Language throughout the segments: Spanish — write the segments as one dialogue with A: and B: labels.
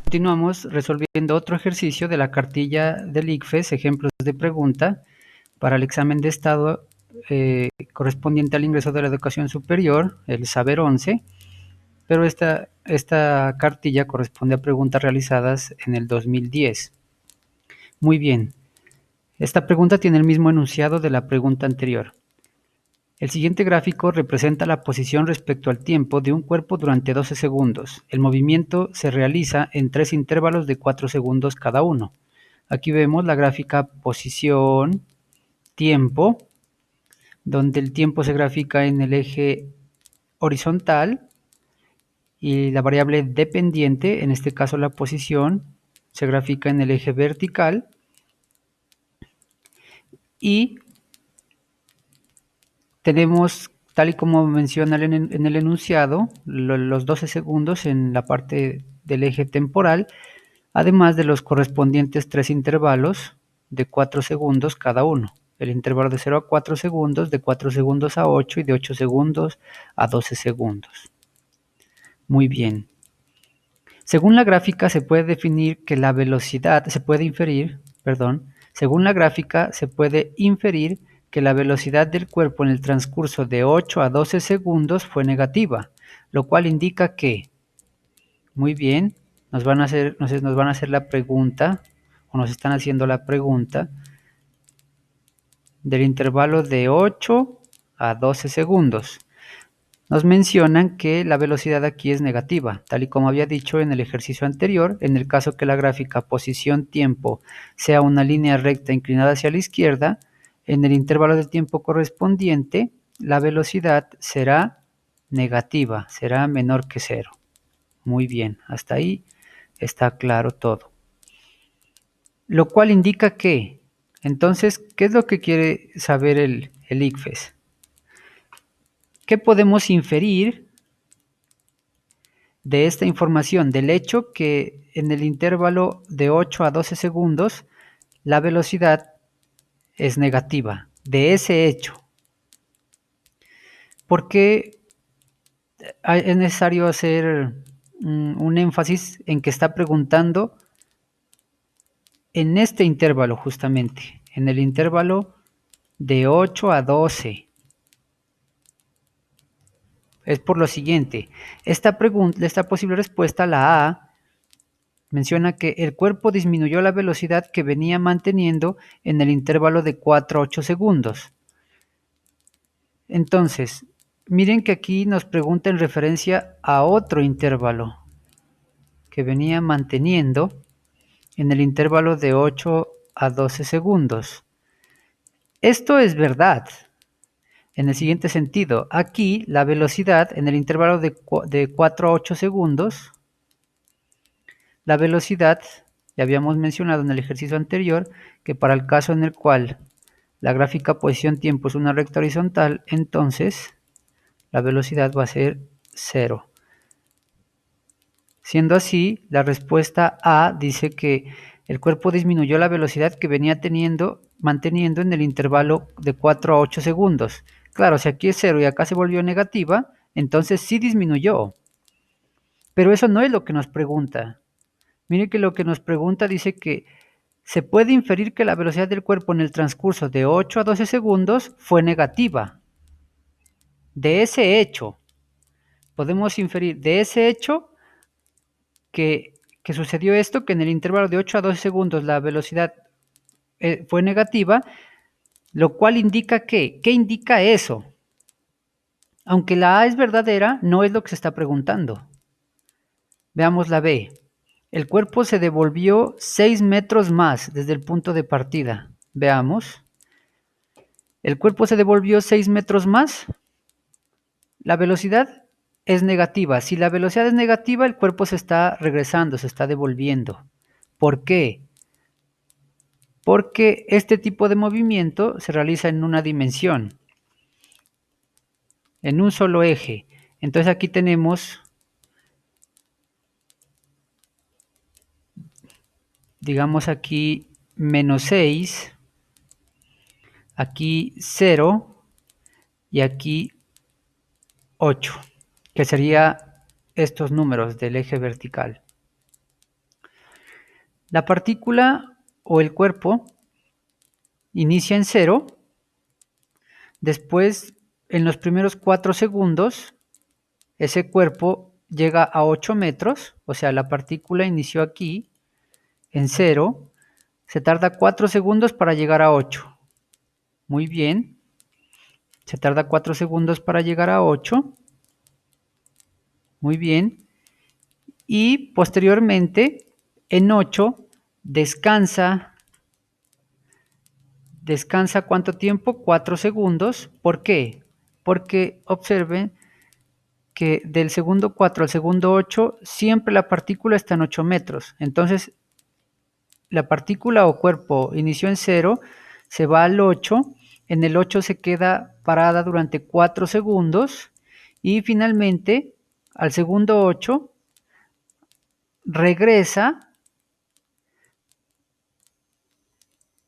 A: Continuamos resolviendo otro ejercicio de la cartilla del ICFES, ejemplos de pregunta para el examen de estado correspondiente al ingreso de la educación superior, el Saber 11, pero esta cartilla corresponde a preguntas realizadas en el 2010. Muy bien, esta pregunta tiene el mismo enunciado de la pregunta anterior. El siguiente gráfico representa la posición respecto al tiempo de un cuerpo durante 12 segundos. El movimiento se realiza en 3 intervalos de 4 segundos cada uno. Aquí vemos la gráfica posición, tiempo, donde el tiempo se grafica en el eje horizontal y la variable dependiente, en este caso la posición, se grafica en el eje vertical y tenemos, tal y como menciona en el enunciado, los 12 segundos en la parte del eje temporal, además de los correspondientes 3 intervalos de 4 segundos cada uno. El intervalo de 0 a 4 segundos, de 4 segundos a 8 y de 8 segundos a 12 segundos. Muy bien. Según la gráfica se puede definir que la velocidad, según la gráfica se puede inferir que la velocidad del cuerpo en el transcurso de 8 a 12 segundos fue negativa, lo cual indica que, muy bien, nos van a hacer la pregunta, o nos están haciendo la pregunta, del intervalo de 8 a 12 segundos. Nos mencionan que la velocidad aquí es negativa, tal y como había dicho en el ejercicio anterior, en el caso que la gráfica posición-tiempo sea una línea recta inclinada hacia la izquierda, en el intervalo de tiempo correspondiente, la velocidad será negativa, será menor que 0. Muy bien, hasta ahí está claro todo. Lo cual indica que, entonces, ¿qué es lo que quiere saber el ICFES? ¿Qué podemos inferir de esta información? Del hecho que en el intervalo de 8 a 12 segundos la velocidad es negativa, de ese hecho. ¿Por qué es necesario hacer un énfasis en que está preguntando en este intervalo justamente, en el intervalo de 8 a 12? Es por lo siguiente, esta posible respuesta, la A, menciona que el cuerpo disminuyó la velocidad que venía manteniendo en el intervalo de 4 a 8 segundos. Entonces, miren que aquí nos pregunta en referencia a otro intervalo que venía manteniendo en el intervalo de 8 a 12 segundos. Esto es verdad. En el siguiente sentido, aquí la velocidad en el intervalo de 4 a 8 segundos, la velocidad, ya habíamos mencionado en el ejercicio anterior, que para el caso en el cual la gráfica posición-tiempo es una recta horizontal, entonces la velocidad va a ser 0. Siendo así, la respuesta A dice que el cuerpo disminuyó la velocidad que venía manteniendo en el intervalo de 4 a 8 segundos. Claro, si aquí es 0 y acá se volvió negativa, entonces sí disminuyó. Pero eso no es lo que nos pregunta. Mire que lo que nos pregunta dice que se puede inferir que la velocidad del cuerpo en el transcurso de 8 a 12 segundos fue negativa. De ese hecho, podemos inferir de ese hecho que sucedió esto, que en el intervalo de 8 a 12 segundos la velocidad fue negativa, lo cual indica que, ¿qué indica eso? Aunque la A es verdadera, no es lo que se está preguntando. Veamos la B. El cuerpo se devolvió 6 metros más desde el punto de partida. Veamos. El cuerpo se devolvió 6 metros más. La velocidad es negativa. Si la velocidad es negativa, el cuerpo se está regresando, se está devolviendo. ¿Por qué? Porque este tipo de movimiento se realiza en una dimensión, en un solo eje. Entonces aquí tenemos, digamos aquí, menos 6, aquí 0 y aquí 8, que sería estos números del eje vertical. La partícula o el cuerpo inicia en 0, después en los primeros 4 segundos ese cuerpo llega a 8 metros, o sea, la partícula inició aquí en 0, se tarda 4 segundos para llegar a 8. Muy bien, se tarda 4 segundos para llegar a 8. Muy bien. Y posteriormente, en 8, descansa ¿cuánto tiempo? 4 segundos. ¿Por qué? Porque observen que del segundo 4 al segundo 8, siempre la partícula está en 8 metros. Entonces, la partícula o cuerpo inició en 0, se va al 8, en el 8 se queda parada durante 4 segundos y finalmente, al segundo 8, regresa,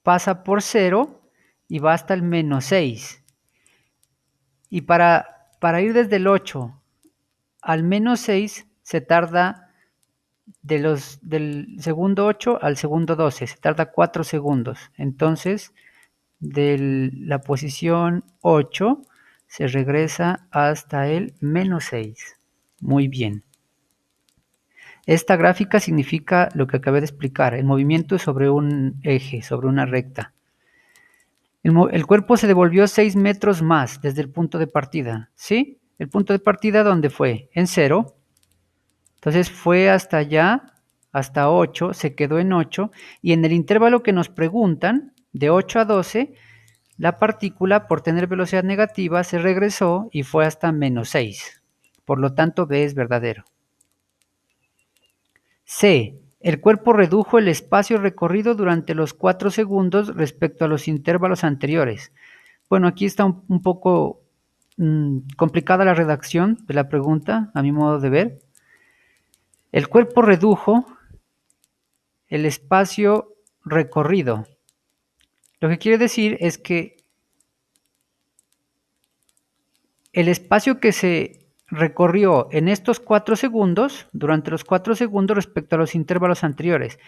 A: pasa por 0 y va hasta el menos 6. Y para ir desde el 8 al menos 6 se tarda del segundo 8 al segundo 12, se tarda 4 segundos. Entonces, de la posición 8 se regresa hasta el menos 6. Muy bien. Esta gráfica significa lo que acabé de explicar, el movimiento sobre un eje, sobre una recta. El cuerpo se devolvió 6 metros más desde el punto de partida, ¿sí? El punto de partida, ¿dónde fue? En 0. Entonces fue hasta allá, hasta 8, se quedó en 8, y en el intervalo que nos preguntan, de 8 a 12, la partícula, por tener velocidad negativa, se regresó y fue hasta menos 6. Por lo tanto, B es verdadero. C. El cuerpo redujo el espacio recorrido durante los 4 segundos respecto a los intervalos anteriores. Bueno, aquí está un poco complicada la redacción de la pregunta, a mi modo de ver. El cuerpo redujo el espacio recorrido. Lo que quiere decir es que el espacio que se recorrió en estos 4 segundos, durante los 4 segundos respecto a los intervalos anteriores,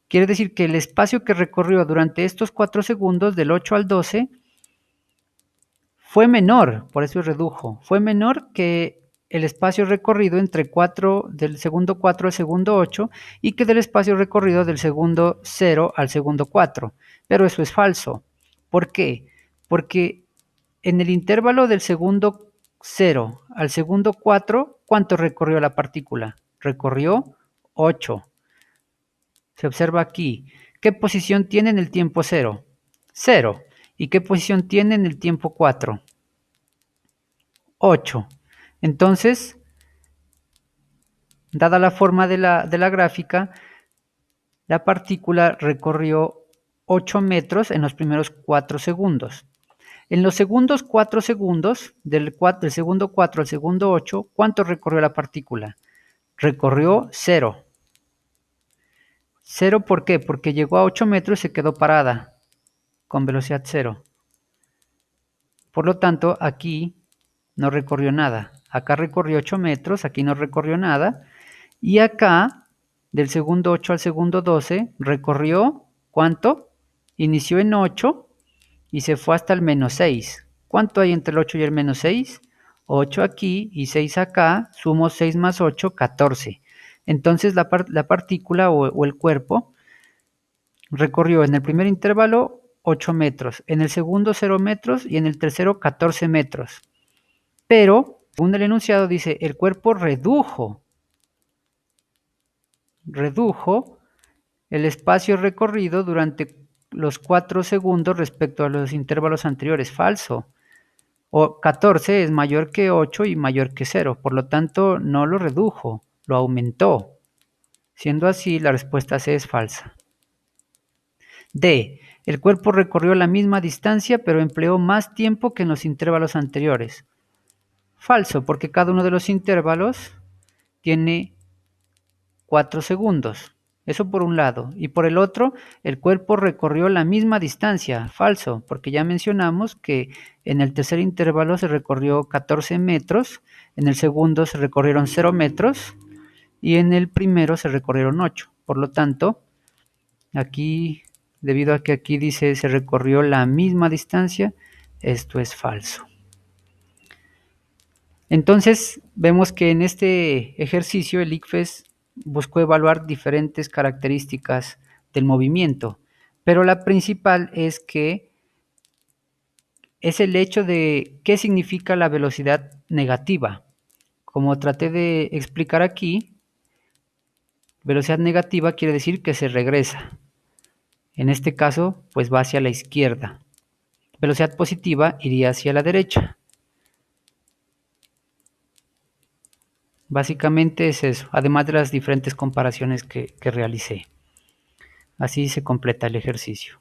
A: quiere decir que el espacio que recorrió durante estos 4 segundos, del 8 al 12, fue menor, por eso redujo, fue menor que el espacio recorrido entre 4, del segundo 4 al segundo 8, y que del espacio recorrido del segundo 0 al segundo 4. Pero eso es falso. ¿Por qué? Porque en el intervalo del segundo 0 al segundo 4, ¿cuánto recorrió la partícula? Recorrió 8. Se observa aquí. ¿Qué posición tiene en el tiempo 0? 0. ¿Y qué posición tiene en el tiempo 4? 8. Entonces, dada la forma de la gráfica, la partícula recorrió 8 metros en los primeros 4 segundos. En los segundos 4 segundos, del segundo 4 al segundo 8, ¿cuánto recorrió la partícula? Recorrió 0. 0, ¿por qué? Porque llegó a 8 metros y se quedó parada con velocidad 0. Por lo tanto, aquí no recorrió nada. Acá recorrió 8 metros, aquí no recorrió nada. Y acá, del segundo 8 al segundo 12, recorrió, ¿cuánto? Inició en 8 y se fue hasta el menos 6. ¿Cuánto hay entre el 8 y el menos 6? 8 aquí y 6 acá, sumo 6 más 8, 14. Entonces la partícula o el cuerpo recorrió en el primer intervalo 8 metros, en el segundo 0 metros y en el tercero 14 metros. Pero, según el enunciado dice, el cuerpo redujo el espacio recorrido durante los 4 segundos respecto a los intervalos anteriores. Falso. O 14 es mayor que 8 y mayor que 0. Por lo tanto, no lo redujo, lo aumentó. Siendo así, la respuesta C es falsa. D. El cuerpo recorrió la misma distancia, pero empleó más tiempo que en los intervalos anteriores. Falso, porque cada uno de los intervalos tiene 4 segundos. Eso por un lado. Y por el otro, el cuerpo recorrió la misma distancia. Falso, porque ya mencionamos que en el tercer intervalo se recorrió 14 metros, en el segundo se recorrieron 0 metros y en el primero se recorrieron 8. Por lo tanto, Aquí, debido a que aquí dice se recorrió la misma distancia, esto es falso. Entonces, vemos que en este ejercicio el ICFES buscó evaluar diferentes características del movimiento, pero la principal es el hecho de qué significa la velocidad negativa. Como traté de explicar aquí, velocidad negativa quiere decir que se regresa. En este caso, pues va hacia la izquierda. Velocidad positiva iría hacia la derecha. Básicamente es eso, además de las diferentes comparaciones que realicé. Así se completa el ejercicio.